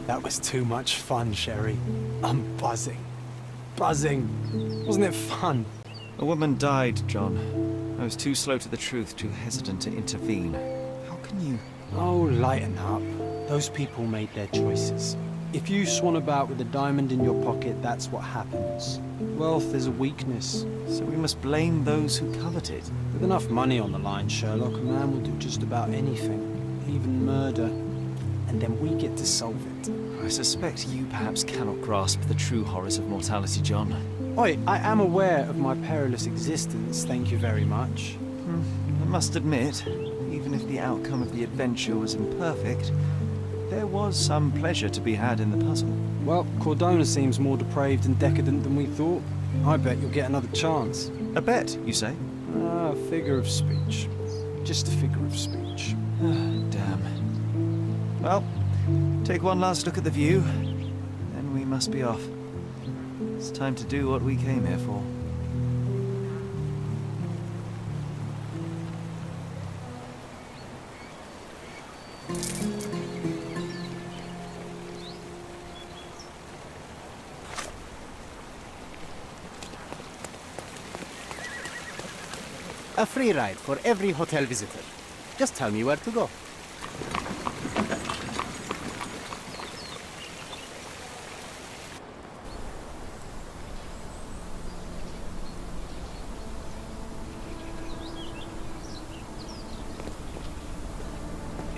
That was too much fun, Sherry. I'm buzzing. Buzzing. Wasn't it fun? A woman died, John. I was too slow to the truth, too hesitant to intervene. How can you... Oh, lighten up. Those people made their choices. If you swan about with a diamond in your pocket, that's what happens. Wealth is a weakness. So we must blame those who covet it. With enough money on the line, Sherlock, a man will do just about anything. Even murder. And then we get to solve it. I suspect you perhaps cannot grasp the true horrors of mortality, John. Oi, I am aware of my perilous existence, thank you very much. I must admit, even if the outcome of the adventure was imperfect, there was some pleasure to be had in the puzzle. Well, Cordona seems more depraved and decadent than we thought. I bet you'll get another chance. A bet, you say? Ah, figure of speech. Just a figure of speech. Damn. Well, take one last look at the view, then we must be off. It's time to do what we came here for. A free ride for every hotel visitor. Just tell me where to go.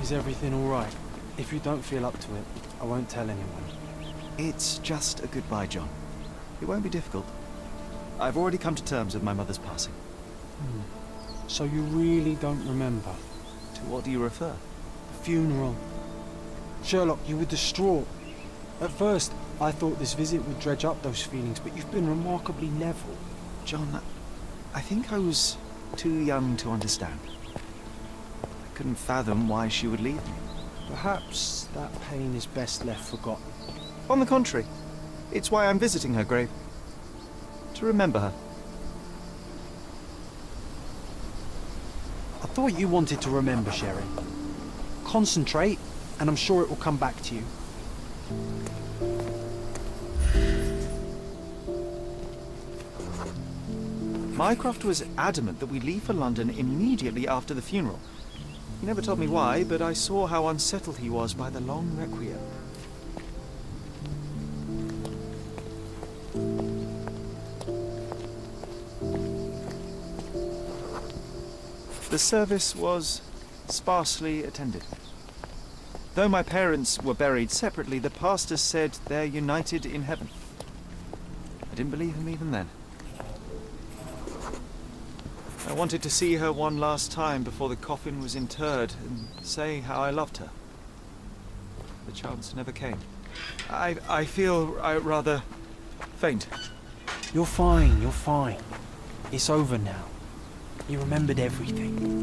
Is everything all right? If you don't feel up to it, I won't tell anyone. It's just a goodbye, John. It won't be difficult. I've already come to terms with my mother's passing. So you really don't remember? To what do you refer? The funeral. Sherlock, you were distraught. At first, I thought this visit would dredge up those feelings, but you've been remarkably level. John, I think I was too young to understand. I couldn't fathom why she would leave me. Perhaps that pain is best left forgotten. On the contrary, it's why I'm visiting her grave. To remember her. I thought you wanted to remember, Sherry. Concentrate, and I'm sure it will come back to you. Mycroft was adamant that we leave for London immediately after the funeral. He never told me why, but I saw how unsettled he was by the long requiem. The service was sparsely attended. Though my parents were buried separately, the pastor said they're united in heaven. I didn't believe him even then. I wanted to see her one last time before the coffin was interred and say how I loved her. The chance never came. I feel rather faint. You're fine, you're fine. It's over now. You remembered everything.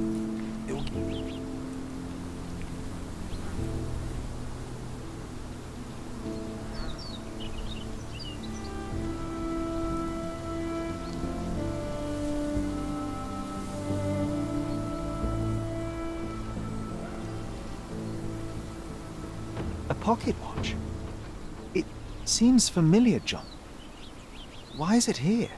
A pocket watch? It seems familiar, John. Why is it here?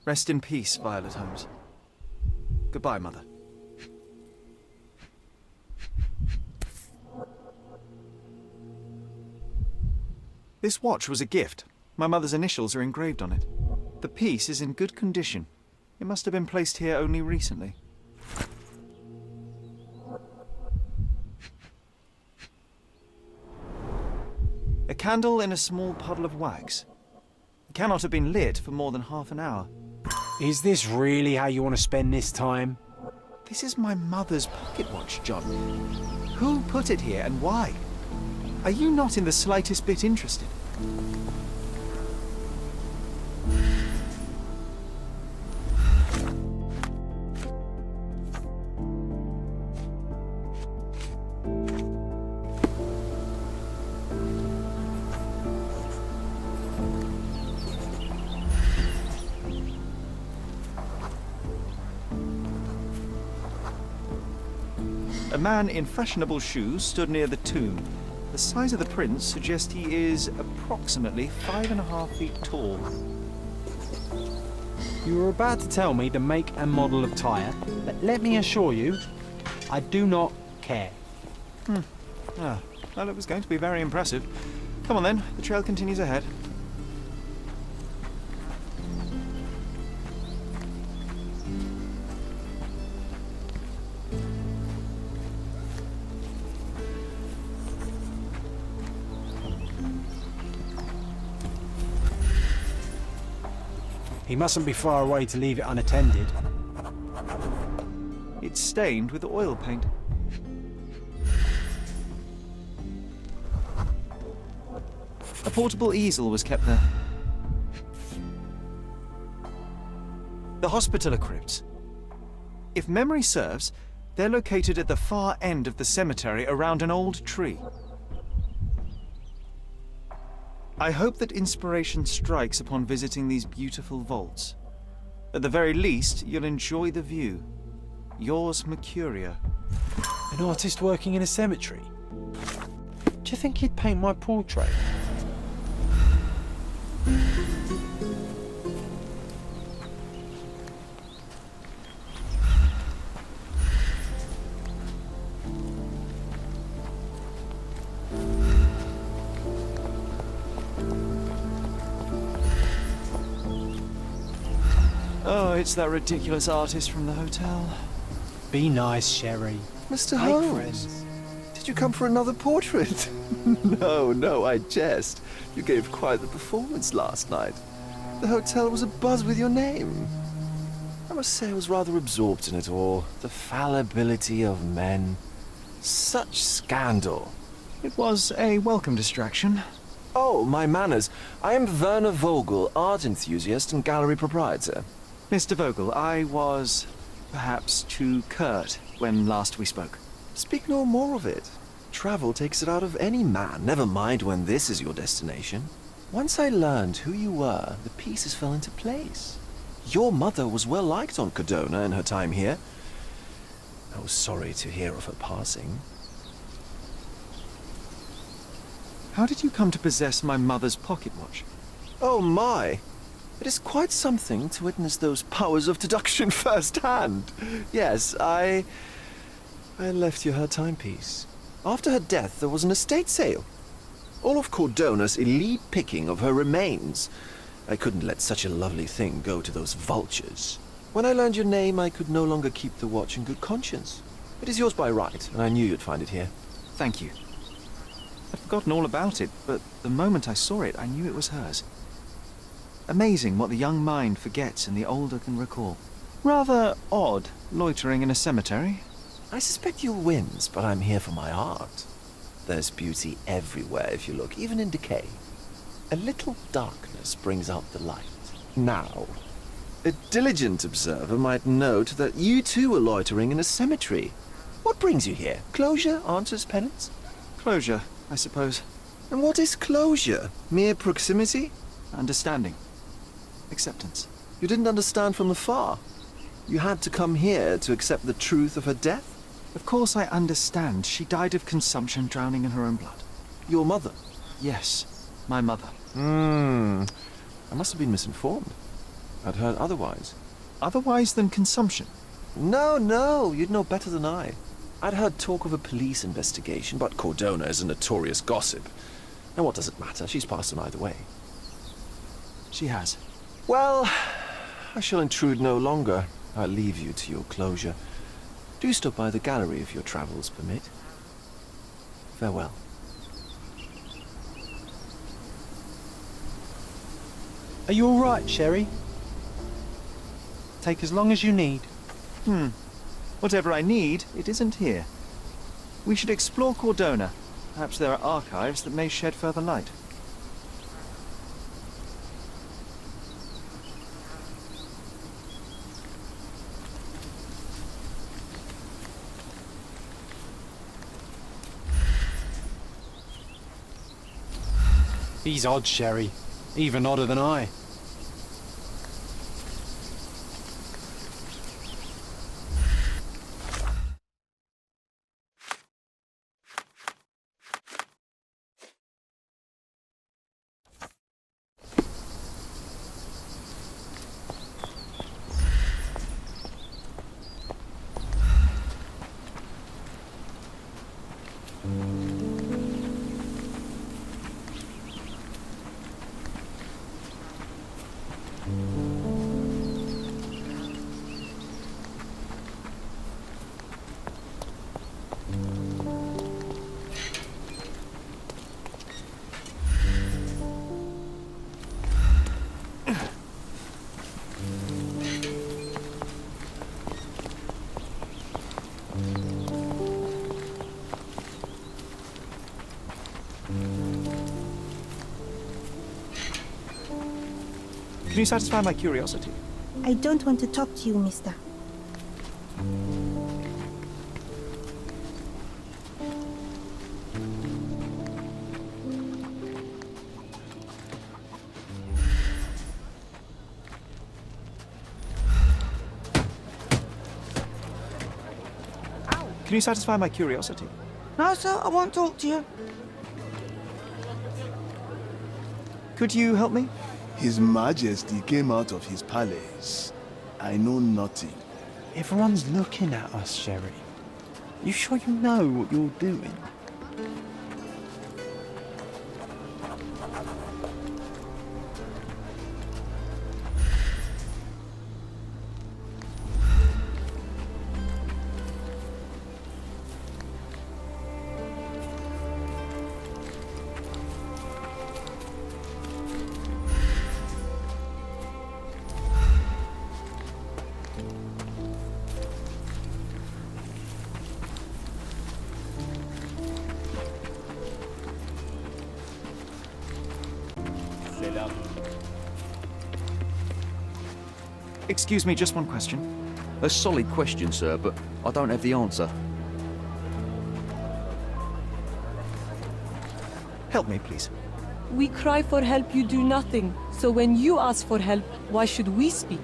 Rest in peace, Violet Holmes. Goodbye, Mother. This watch was a gift. My mother's initials are engraved on it. The piece is in good condition. It must have been placed here only recently. A candle in a small puddle of wax. It cannot have been lit for more than half an hour. Is this really how you want to spend this time? This is my mother's pocket watch, John. Who put it here and why? Are you not in the slightest bit interested? A man in fashionable shoes stood near the tomb. The size of the prints suggests he is approximately 5.5 feet tall. You were about to tell me the make and model of tyre, but let me assure you, I do not care. Ah, well, it was going to be very impressive. Come on then, the trail continues ahead. He mustn't be far away to leave it unattended. It's stained with oil paint. A portable easel was kept there. The Hospitaller crypts. If memory serves, they're located at the far end of the cemetery around an old tree. I hope that inspiration strikes upon visiting these beautiful vaults. At the very least, you'll enjoy the view. Yours, Mercurio. An artist working in a cemetery? Do you think he'd paint my portrait? Oh, it's that ridiculous artist from the hotel. Be nice, Sherry. Mr. Make Holmes, friends. did you come for another portrait? No, I jest. You gave quite the performance last night. The hotel was abuzz with your name. I must say I was rather absorbed in it all. The fallibility of men. Such scandal. It was a welcome distraction. Oh, my manners. I am Werner Vogel, art enthusiast and gallery proprietor. Mr. Vogel, I was perhaps too curt when last we spoke. Speak no more of it. Travel takes it out of any man, never mind when this is your destination. Once I learned who you were, the pieces fell into place. Your mother was well liked on Codona in her time here. I was sorry to hear of her passing. How did you come to possess my mother's pocket watch? Oh my! It is quite something to witness those powers of deduction firsthand. Yes, I left you her timepiece. After her death, there was an estate sale. All of Cordona's elite picking of her remains. I couldn't let such a lovely thing go to those vultures. When I learned your name, I could no longer keep the watch in good conscience. It is yours by right, and I knew you'd find it here. Thank you. I'd forgotten all about it, but the moment I saw it, I knew it was hers. Amazing what the young mind forgets and the older can recall. Rather odd, loitering in a cemetery. I suspect you'll win, but I'm here for my art. There's beauty everywhere if you look, even in decay. A little darkness brings out the light. Now, a diligent observer might note that you too are loitering in a cemetery. What brings you here? Closure answers penance? Closure, I suppose. And what is closure? Mere proximity? Understanding. Acceptance. You didn't understand from afar. You had to come here to accept the truth of her death? Of course I understand. She died of consumption, drowning in her own blood. Your mother? Yes, my mother. I must have been misinformed. I'd heard otherwise. Otherwise than consumption? No, you'd know better than I. I'd heard talk of a police investigation, but Cordona is a notorious gossip. And what does it matter? She's passed on either way. She has. Well, I shall intrude no longer. I'll leave you to your closure. Do stop by the gallery if your travels permit. Farewell. Are you all right, Sherry? Take as long as you need. Whatever I need, it isn't here. We should explore Cordona. Perhaps there are archives that may shed further light. He's odd, Sherry. Even odder than I. Can you satisfy my curiosity? I don't want to talk to you, mister. Can you satisfy my curiosity? No, sir, I won't talk to you. Could you help me? His Majesty came out of his palace. I know nothing. Everyone's looking at us, Sherry. You sure you know what you're doing? Excuse me, just one question. A solid question, sir, but I don't have the answer. Help me, please. We cry for help, you do nothing. So when you ask for help, why should we speak?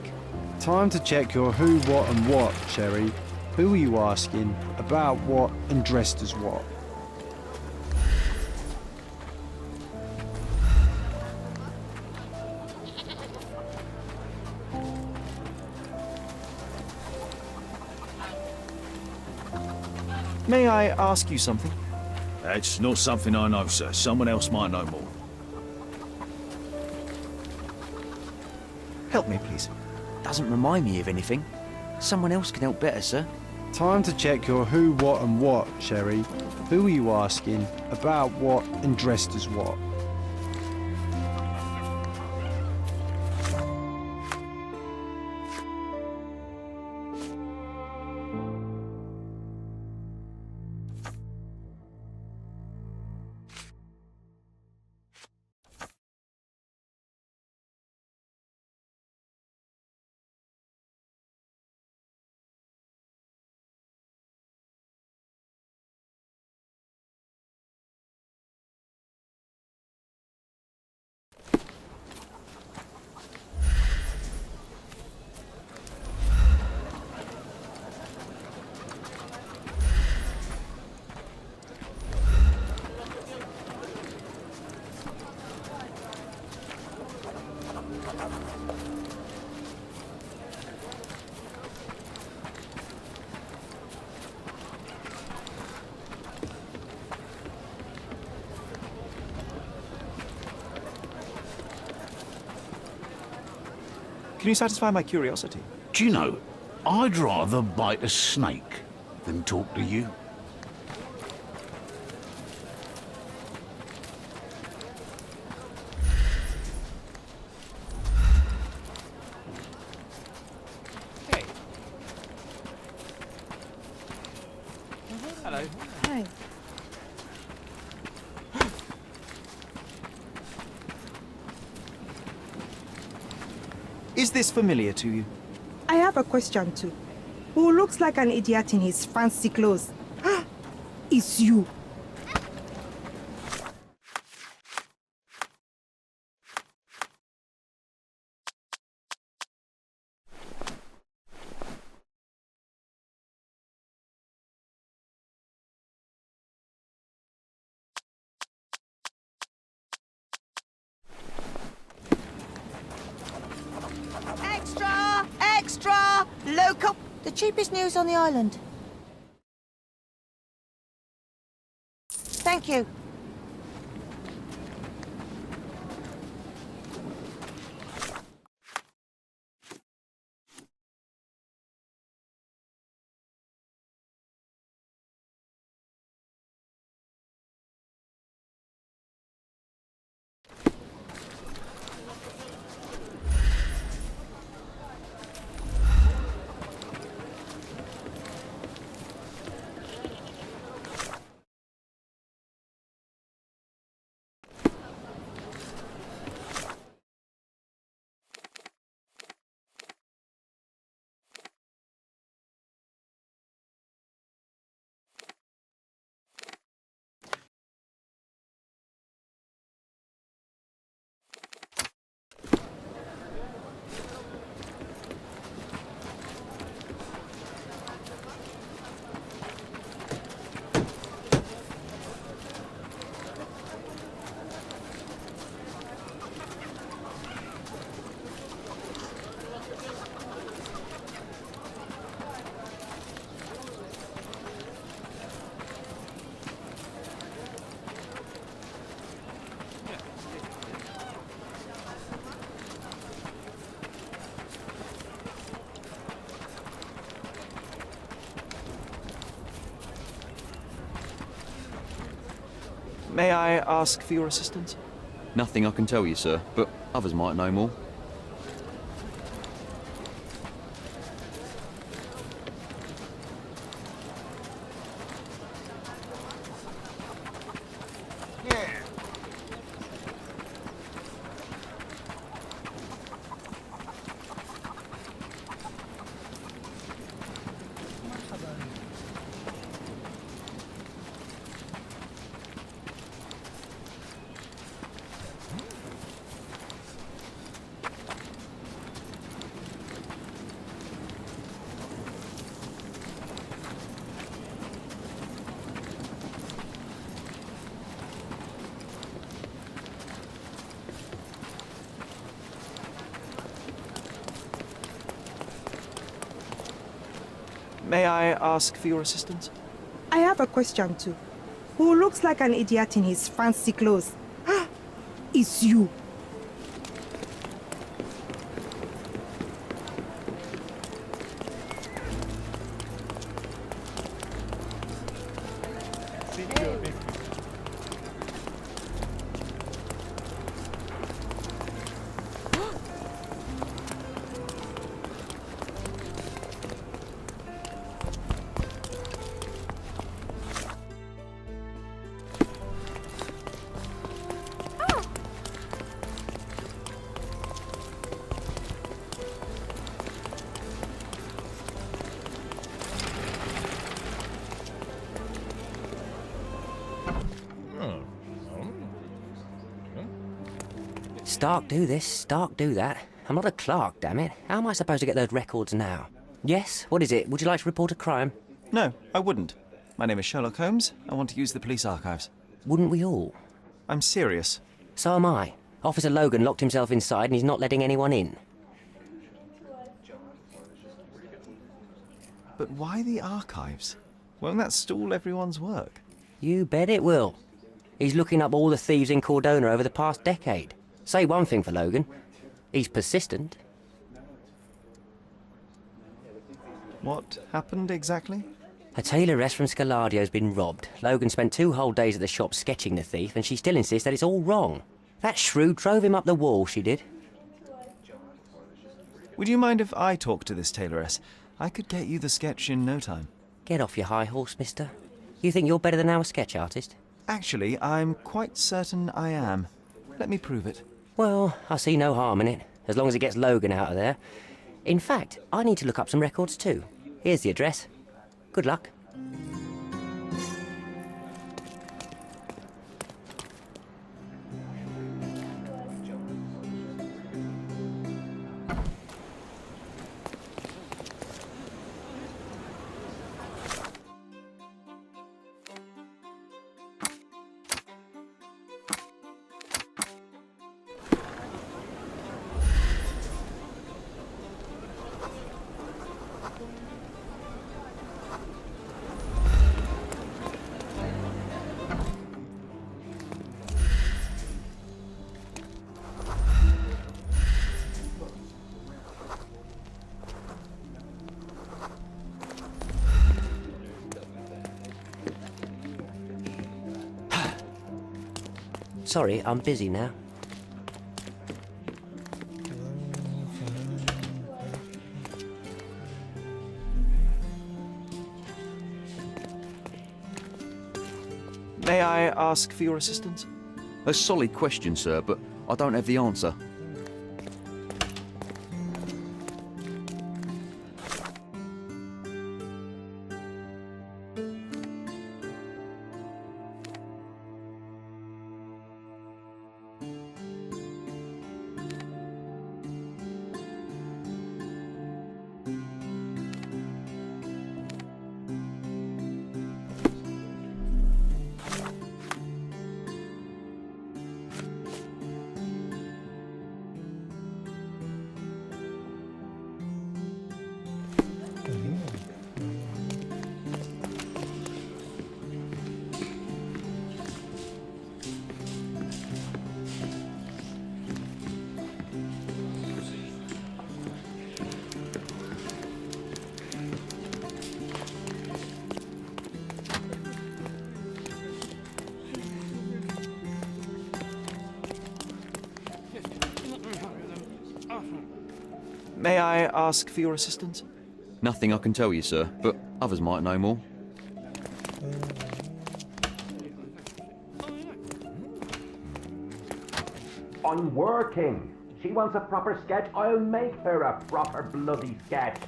Time to check your who, what and what, Sherry. Who are you asking, about what and dressed as what? May I ask you something? That's not something I know, sir. Someone else might know more. Help me, please. Doesn't remind me of anything. Someone else can help better, sir. Time to check your who, what and what, Sherry. Who are you asking, about what and dressed as what? Can you satisfy my curiosity? Do you know, I'd rather bite a snake than talk to you. Hey. Hello. Hi. Is this familiar to you? I have a question too. Who looks like an idiot in his fancy clothes? It's you. Extra! Extra! Local! The cheapest news on the island. Thank you. May I ask for your assistance? Nothing I can tell you, sir, but others might know more. May I ask for your assistance? I have a question too. Who looks like an idiot in his fancy clothes? It's you. Stark do this, Stark do that. I'm not a clerk, damn it. How am I supposed to get those records now? Yes? What is it? Would you like to report a crime? No, I wouldn't. My name is Sherlock Holmes. I want to use the police archives. Wouldn't we all? I'm serious. So am I. Officer Logan locked himself inside and he's not letting anyone in. But why the archives? Won't that stall everyone's work? You bet it will. He's looking up all the thieves in Cordona over the past decade. Say one thing for Logan. He's persistent. What happened exactly? A tailoress from Scaladio's been robbed. Logan spent 2 whole days at the shop sketching the thief, and she still insists that it's all wrong. That shrew drove him up the wall, she did. Would you mind if I talk to this tailoress? I could get you the sketch in no time. Get off your high horse, mister. You think you're better than our sketch artist? Actually, I'm quite certain I am. Let me prove it. Well, I see no harm in it, as long as it gets Logan out of there. In fact, I need to look up some records too. Here's the address. Good luck. Sorry, I'm busy now. May I ask for your assistance? A solid question, sir, but I don't have the answer. May I ask for your assistance? Nothing I can tell you, sir, but others might know more. I'm working. She wants a proper sketch, I'll make her a proper bloody sketch.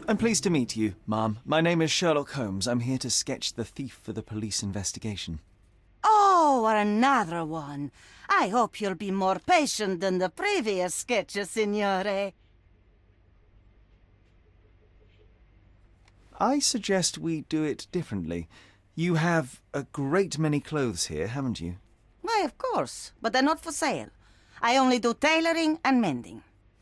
I'm pleased to meet you, ma'am. My name is Sherlock Holmes. I'm here to sketch the thief for the police investigation. Oh, another one. I hope you'll be more patient than the previous sketches, signore. I suggest we do it differently. You have a great many clothes here, haven't you? Why, of course, but they're not for sale. I only do tailoring and mending.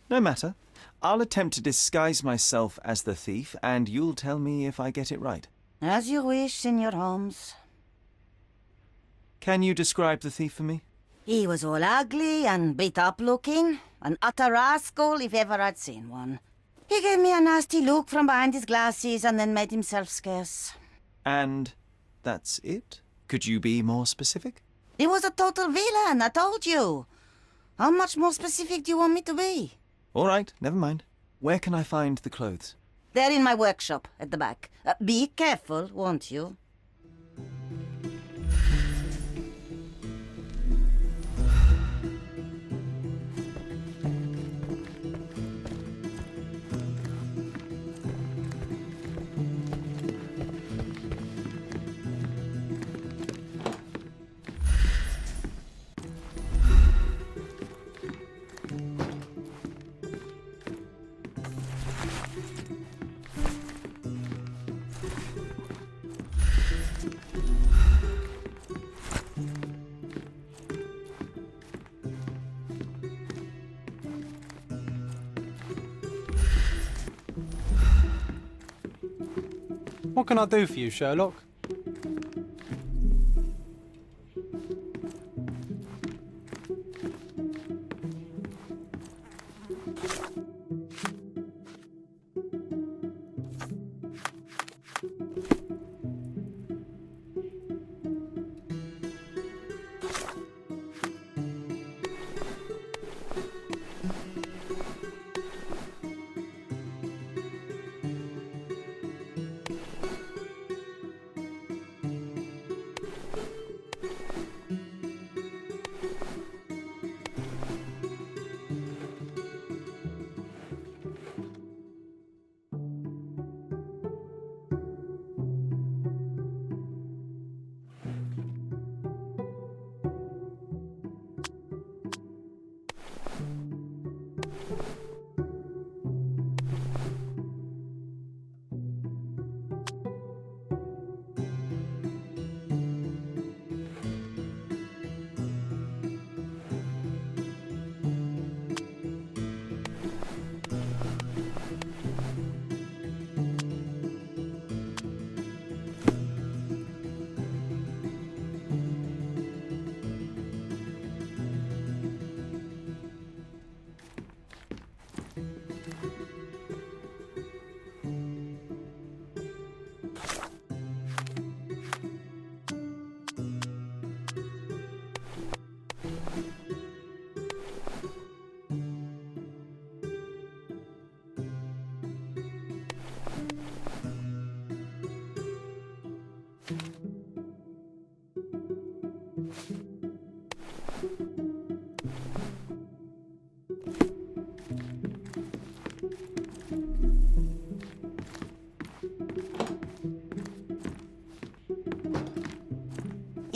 No matter. I'll attempt to disguise myself as the thief, and you'll tell me if I get it right. As you wish, Signor Holmes. Can you describe the thief for me? He was all ugly and beat-up looking, an utter rascal if ever I'd seen one. He gave me a nasty look from behind his glasses and then made himself scarce. And that's it? Could you be more specific? He was a total villain, I told you. How much more specific do you want me to be? All right, never mind. Where can I find the clothes? They're in my workshop at the back. Be careful, won't you? What can I do for you, Sherlock?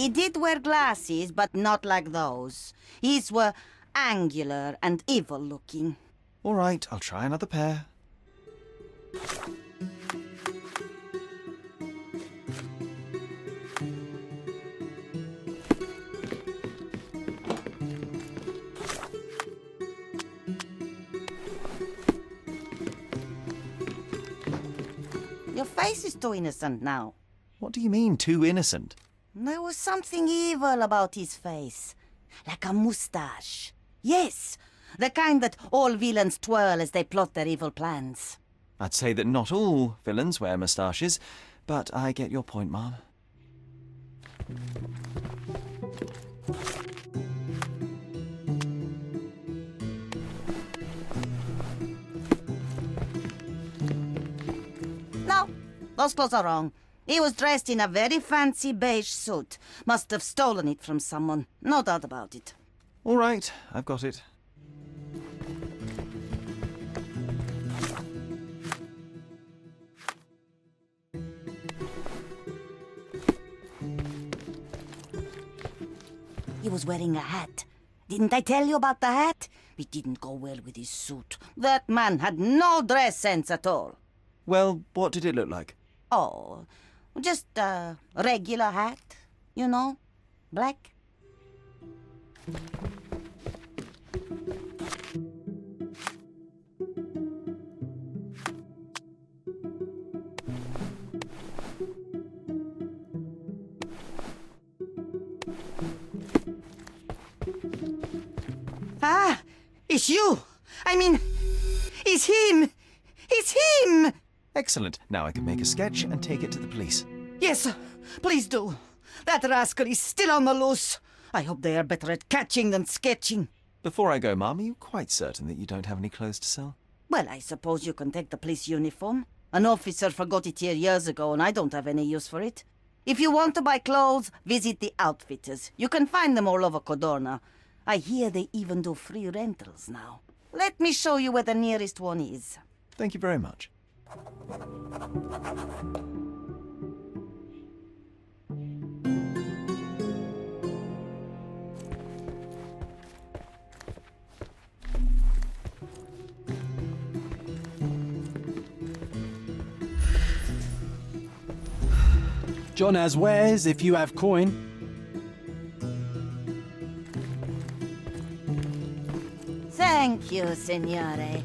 He did wear glasses, but not like those. His were angular and evil-looking. All right, I'll try another pair. Your face is too innocent now. What do you mean, too innocent? There was something evil about his face. Like a moustache. Yes, the kind that all villains twirl as they plot their evil plans. I'd say that not all villains wear moustaches, but I get your point, Mom. No, those clothes are wrong. He was dressed in a very fancy beige suit. Must have stolen it from someone. No doubt about it. All right, I've got it. He was wearing a hat. Didn't I tell you about the hat? It didn't go well with his suit. That man had no dress sense at all. Well, what did it look like? Oh, just a regular hat, you know, black. Ah, it's you. I mean, it's him. It's him. Excellent. Now I can make a sketch and take it to the police. Yes, please do. That rascal is still on the loose. I hope they are better at catching than sketching. Before I go, Mum, are you quite certain that you don't have any clothes to sell? Well, I suppose you can take the police uniform. An officer forgot it here years ago, and I don't have any use for it. If you want to buy clothes, visit the outfitters. You can find them all over Codorna. I hear they even do free rentals now. Let me show you where the nearest one is. Thank you very much. John has wares if you have coin. Thank you, signore.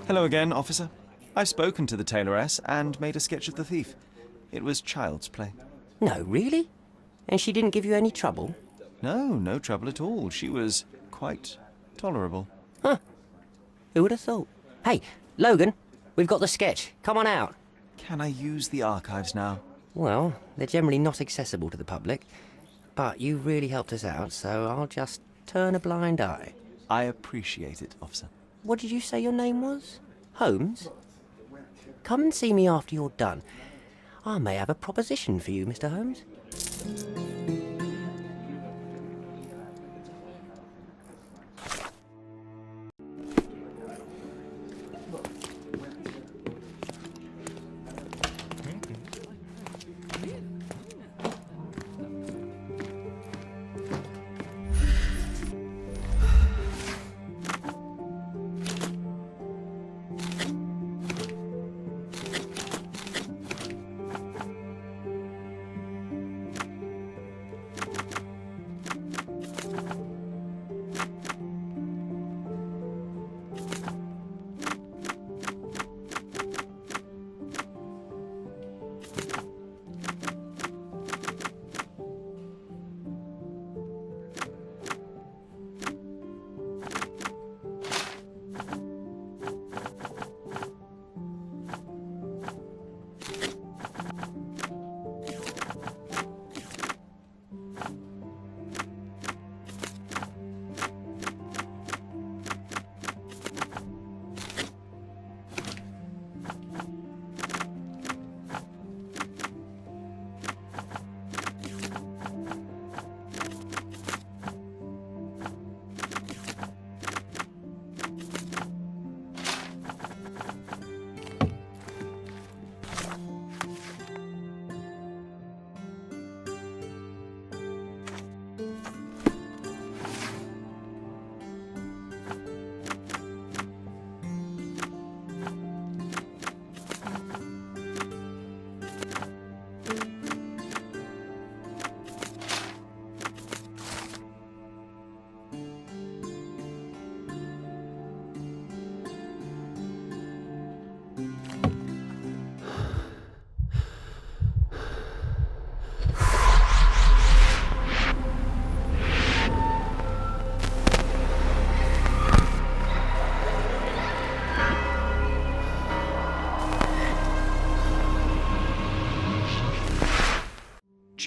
Hello again, officer. I've spoken to the tailoress and made a sketch of the thief. It was child's play. No, really? And she didn't give you any trouble? No, no trouble at all. She was quite tolerable. Huh. Who would have thought? Hey, Logan, we've got the sketch. Come on out. Can I use the archives now? Well, they're generally not accessible to the public. But you really helped us out, so I'll just turn a blind eye. I appreciate it, officer. What did you say your name was? Holmes? Come and see me after you're done. I may have a proposition for you, Mr. Holmes.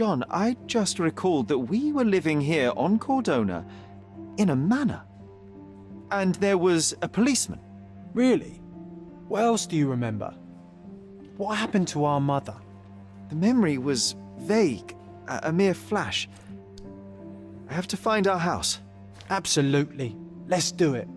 John, I just recalled that we were living here on Cordona in a manor. And there was a policeman. Really? What else do you remember? What happened to our mother? The memory was vague, a mere flash. I have to find our house. Absolutely. Let's do it.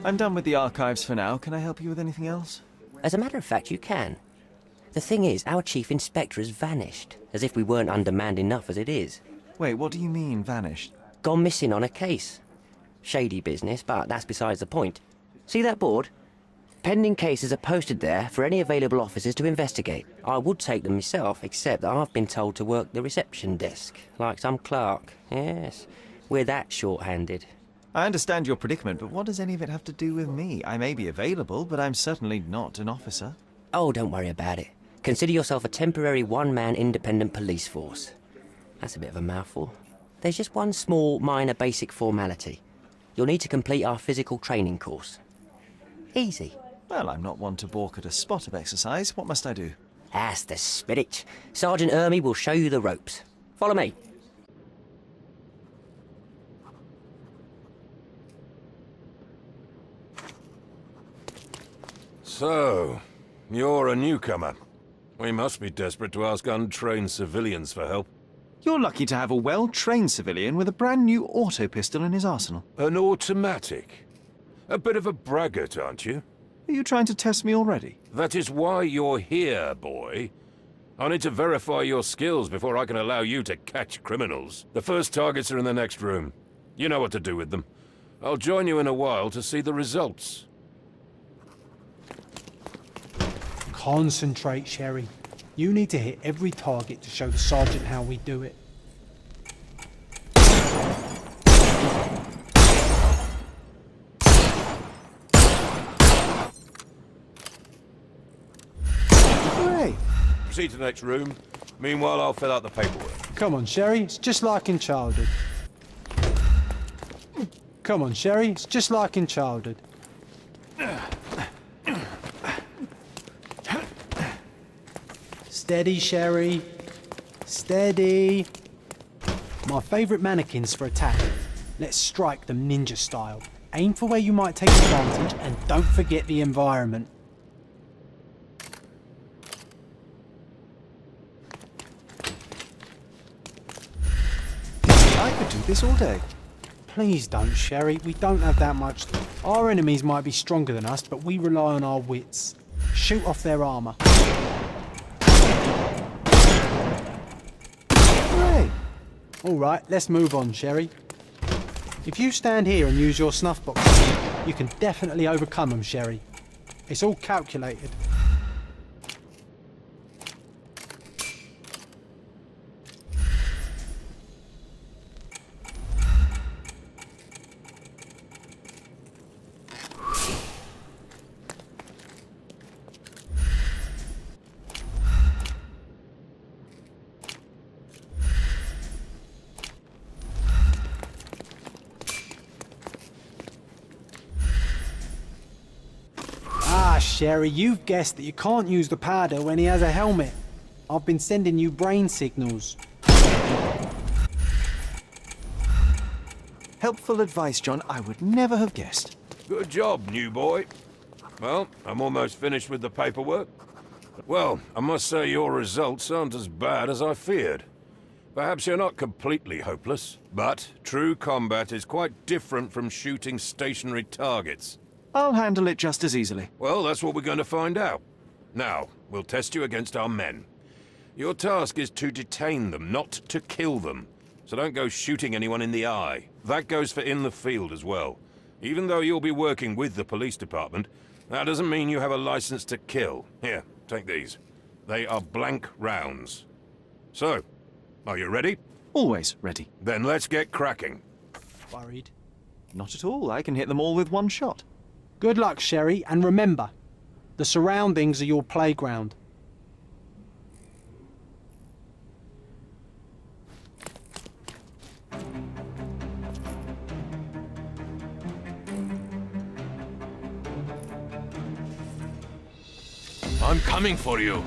I'm done with the archives for now. Can I help you with anything else? As a matter of fact, you can. The thing is, our chief inspector has vanished, as if we weren't undermanned enough as it is. Wait, what do you mean, vanished? Gone missing on a case. Shady business, but that's besides the point. See that board? Pending cases are posted there for any available officers to investigate. I would take them myself, except that I've been told to work the reception desk, like some clerk. Yes, we're that short-handed. I understand your predicament, but what does any of it have to do with me? I may be available, but I'm certainly not an officer. Oh, don't worry about it. Consider yourself a temporary one-man independent police force. That's a bit of a mouthful. There's just one small, minor, basic formality. You'll need to complete our physical training course. Easy. Well, I'm not one to balk at a spot of exercise. What must I do? That's the spirit. Sergeant Ermy will show you the ropes. Follow me. So, you're a newcomer. We must be desperate to ask untrained civilians for help. You're lucky to have a well-trained civilian with a brand new auto pistol in his arsenal. An automatic? A bit of a braggart, aren't you? Are you trying to test me already? That is why you're here, boy. I need to verify your skills before I can allow you to catch criminals. The first targets are in the next room. You know what to do with them. I'll join you in a while to see the results. Concentrate, Sherry. You need to hit every target to show the sergeant how we do it. Hooray! Proceed to the next room. Meanwhile, I'll fill out the paperwork. Come on, Sherry. It's just like in childhood. Come on, Sherry. It's just like in childhood. Steady, Sherry. Steady. My favourite mannequins for attack. Let's strike them ninja style. Aim for where you might take advantage and don't forget the environment. I could do this all day. Please don't, Sherry. We don't have that much. Our enemies might be stronger than us, but we rely on our wits. Shoot off their armour. Hooray! All right, let's move on, Sherry. If you stand here and use your snuff box, you can definitely overcome them, Sherry. It's all calculated. Sherry, you've guessed that you can't use the powder when he has a helmet. I've been sending you brain signals. Helpful advice, John. I would never have guessed. Good job, new boy. Well, I'm almost finished with the paperwork. Well, I must say your results aren't as bad as I feared. Perhaps you're not completely hopeless, but true combat is quite different from shooting stationary targets. I'll handle it just as easily. Well, that's what we're going to find out. Now, we'll test you against our men. Your task is to detain them, not to kill them. So don't go shooting anyone in the eye. That goes for in the field as well. Even though you'll be working with the police department, that doesn't mean you have a license to kill. Here, take these. They are blank rounds. So, are you ready? Always ready. Then let's get cracking. Worried? Not at all. I can hit them all with one shot. Good luck, Sherry, and remember, the surroundings are your playground. I'm coming for you.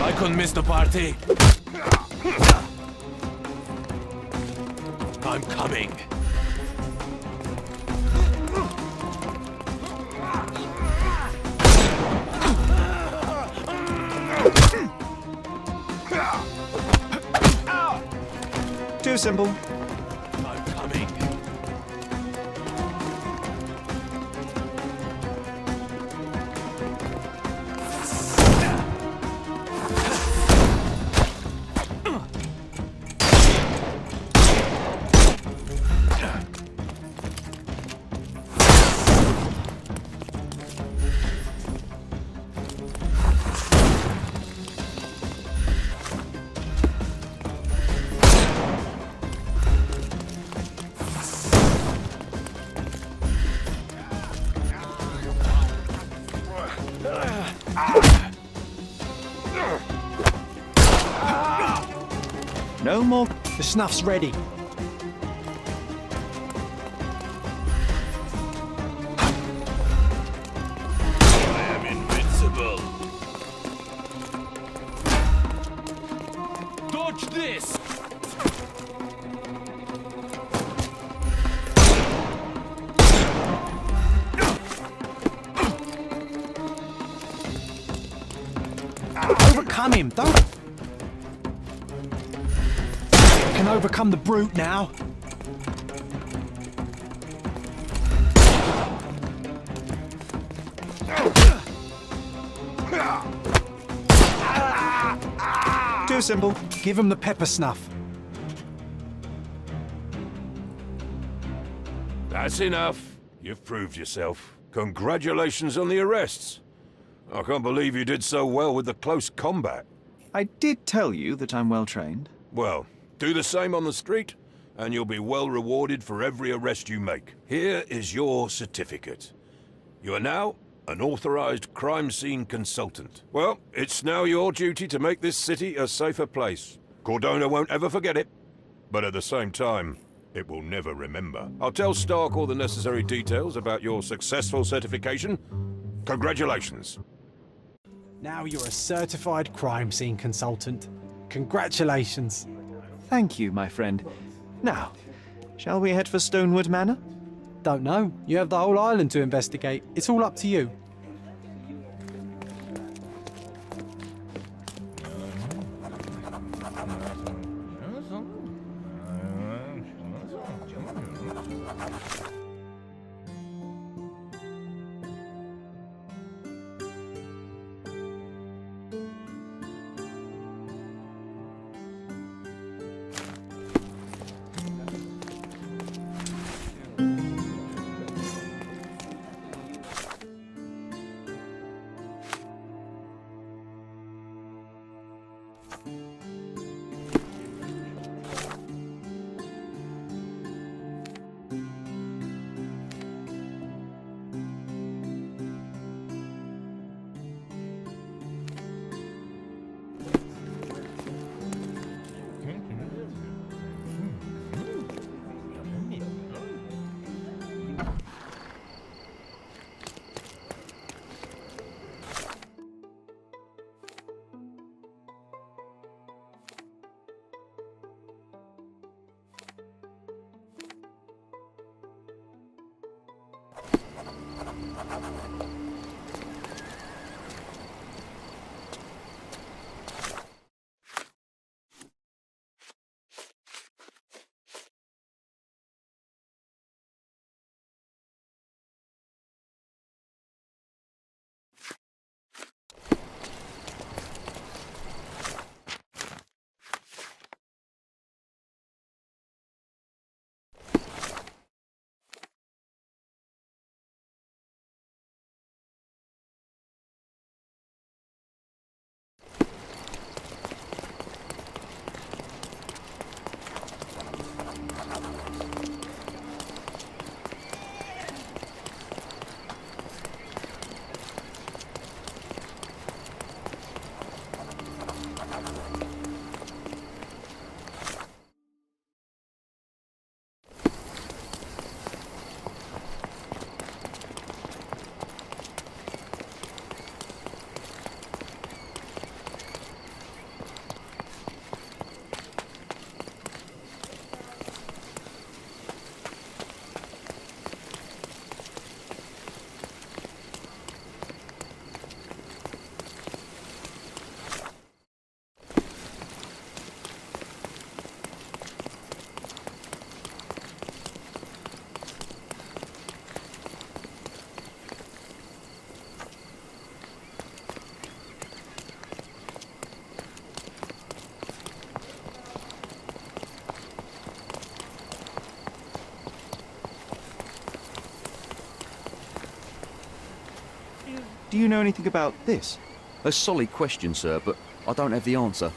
I couldn't miss the party. I'm coming. Too simple. I'm coming. No more. The snuff's ready. I am invincible. Dodge this. Overcome him, don't... Can overcome the brute now. Too simple. Give him the pepper snuff. That's enough. You've proved yourself. Congratulations on the arrests. I can't believe you did so well with the close combat. I did tell you that I'm well trained. Well, do the same on the street, and you'll be well rewarded for every arrest you make. Here is your certificate. You are now an authorized crime scene consultant. Well, it's now your duty to make this city a safer place. Cordona won't ever forget it, but at the same time, it will never remember. I'll tell Stark all the necessary details about your successful certification. Congratulations. Now you're a certified crime scene consultant. Congratulations. Thank you, my friend. Now, shall we head for Stonewood Manor? Don't know. You have the whole island to investigate. It's all up to you. Do you know anything about this? A solid question, sir, but I don't have the answer.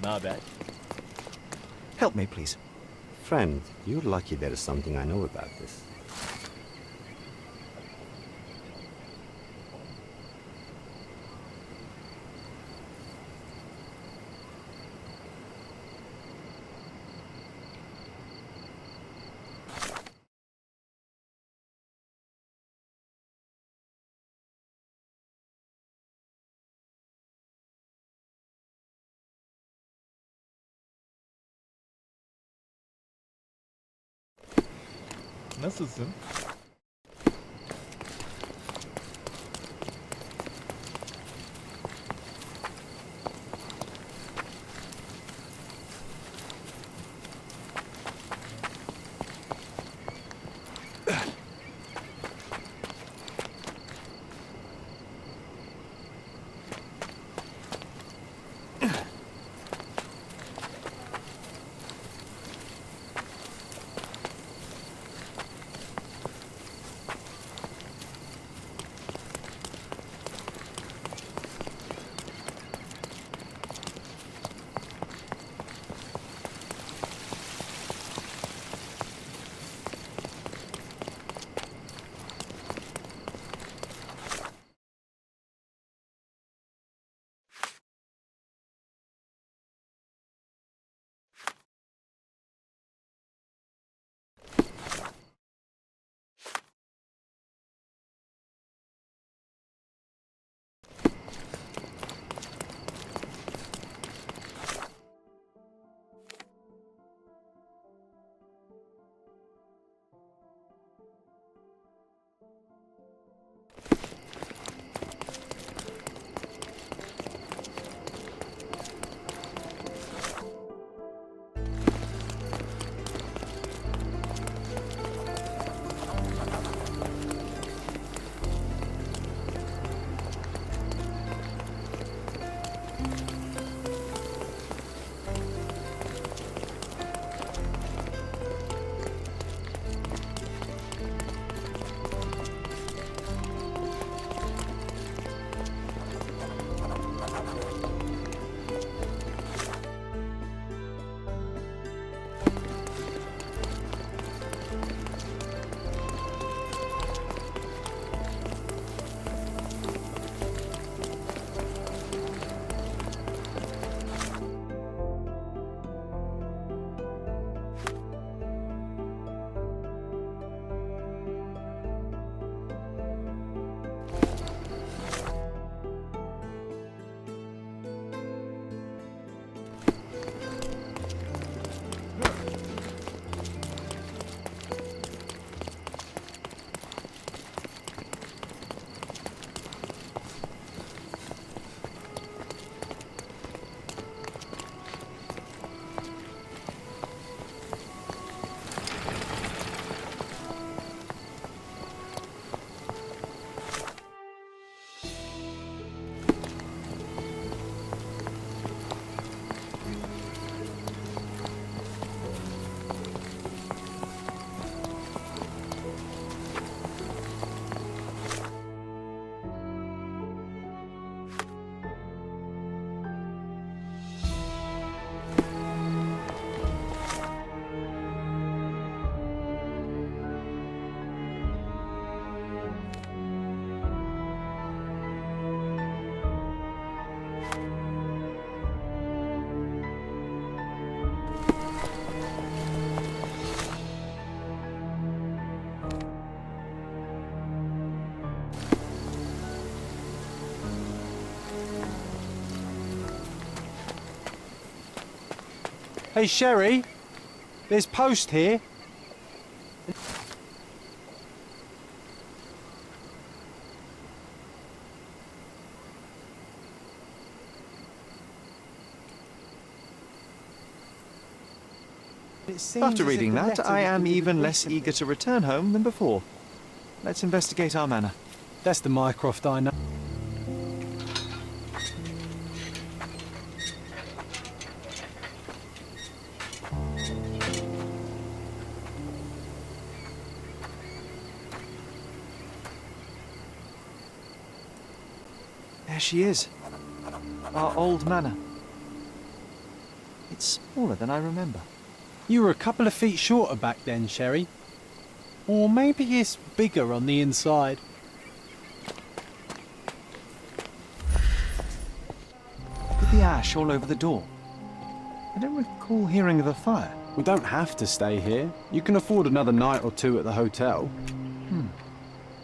Naber? Help me, please. Friend, you're lucky there is something I know about this. Nasılsın? Hey, Sherry. There's post here. After reading that, I am even less eager to return home than before. Let's investigate our manor. That's the Mycroft I know. There she is. Our old manor. It's smaller than I remember. You were a couple of feet shorter back then, Sherry. Or maybe it's bigger on the inside. Look at the ash all over the door. I don't recall hearing of a fire. We don't have to stay here. You can afford another night or two at the hotel.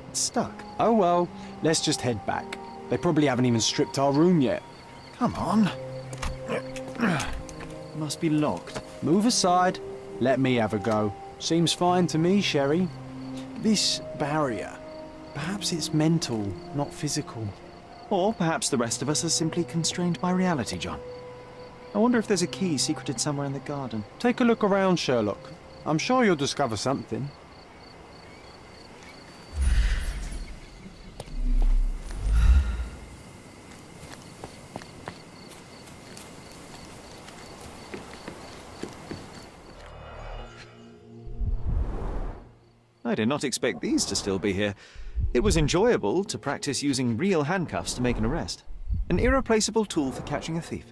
It's stuck. Oh well, let's just head back. They probably haven't even stripped our room yet. Come on. Must be locked. Move aside. Let me have a go. Seems fine to me, Sherry. This barrier, perhaps it's mental, not physical. Or perhaps the rest of us are simply constrained by reality, John. I wonder if there's a key secreted somewhere in the garden. Take a look around, Sherlock. I'm sure you'll discover something. I did not expect these to still be here. It was enjoyable to practice using real handcuffs to make an arrest. An irreplaceable tool for catching a thief.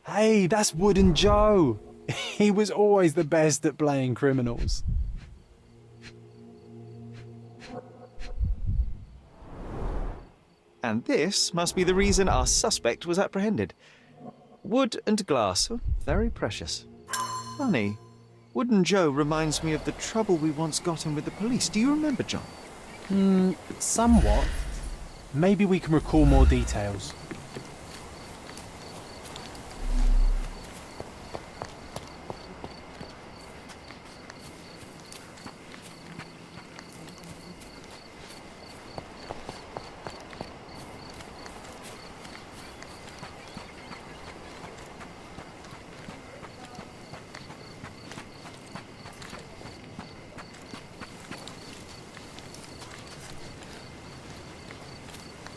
Hey, that's Wooden Joe. He was always the best at playing criminals. And this must be the reason our suspect was apprehended. Wood and glass, oh, very precious. Funny, Wooden Joe reminds me of the trouble we once got in with the police. Do you remember, John? Somewhat. Maybe we can recall more details.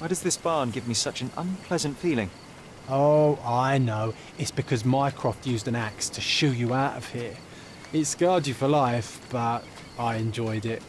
Why does this barn give me such an unpleasant feeling? Oh, I know. It's because Mycroft used an axe to shoo you out of here. It scarred you for life, but I enjoyed it.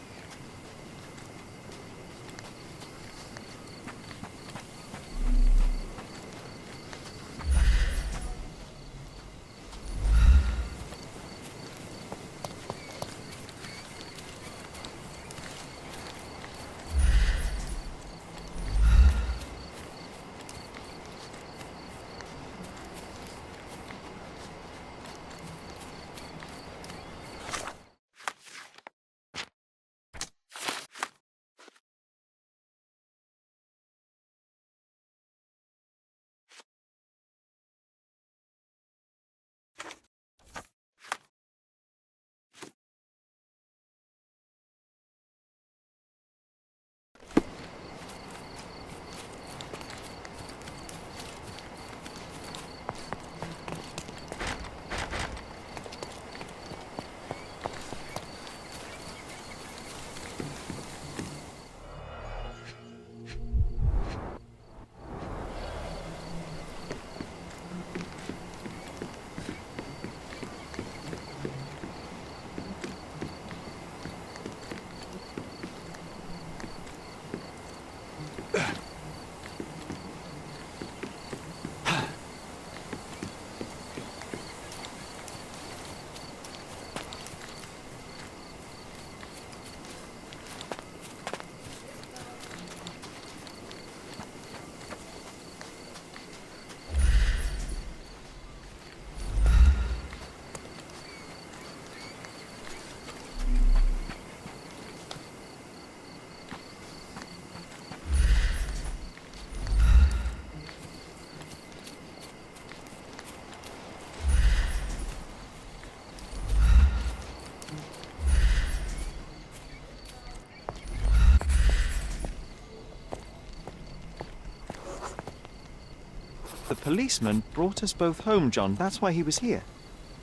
The policeman brought us both home, John. That's why he was here.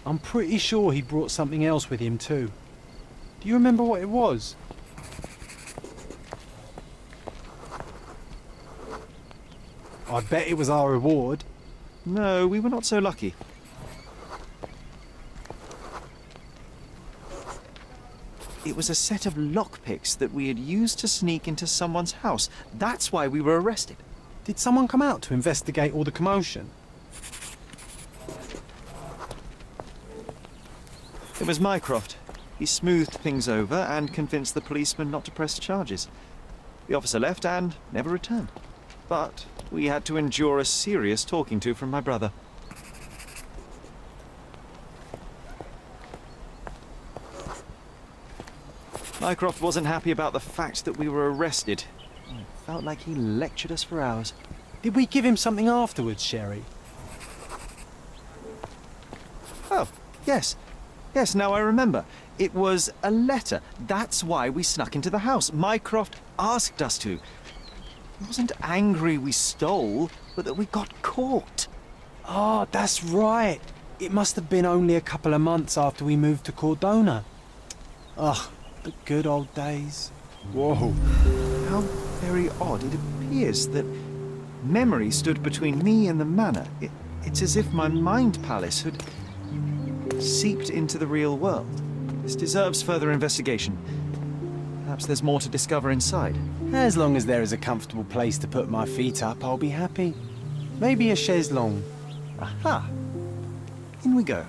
I'm pretty sure he brought something else with him too. Do you remember what it was? I bet it was our reward. No, we were not so lucky. It was a set of lockpicks that we had used to sneak into someone's house. That's why we were arrested. Did someone come out to investigate all the commotion? It was Mycroft. He smoothed things over and convinced the policeman not to press charges. The officer left and never returned. But we had to endure a serious talking to from my brother. Mycroft wasn't happy about the fact that we were arrested. It felt like he lectured us for hours. Did we give him something afterwards, Sherry? Oh, yes. Yes, now I remember. It was a letter. That's why we snuck into the house. Mycroft asked us to. He wasn't angry we stole, but that we got caught. Oh, that's right. It must have been only a couple of months after we moved to Cordona. Ugh, the good old days. Whoa. How very odd. It appears that memory stood between me and the manor. It's as if my mind palace had seeped into the real world. This deserves further investigation. Perhaps there's more to discover inside. As long as there is a comfortable place to put my feet up, I'll be happy. Maybe a chaise longue. Aha! In we go.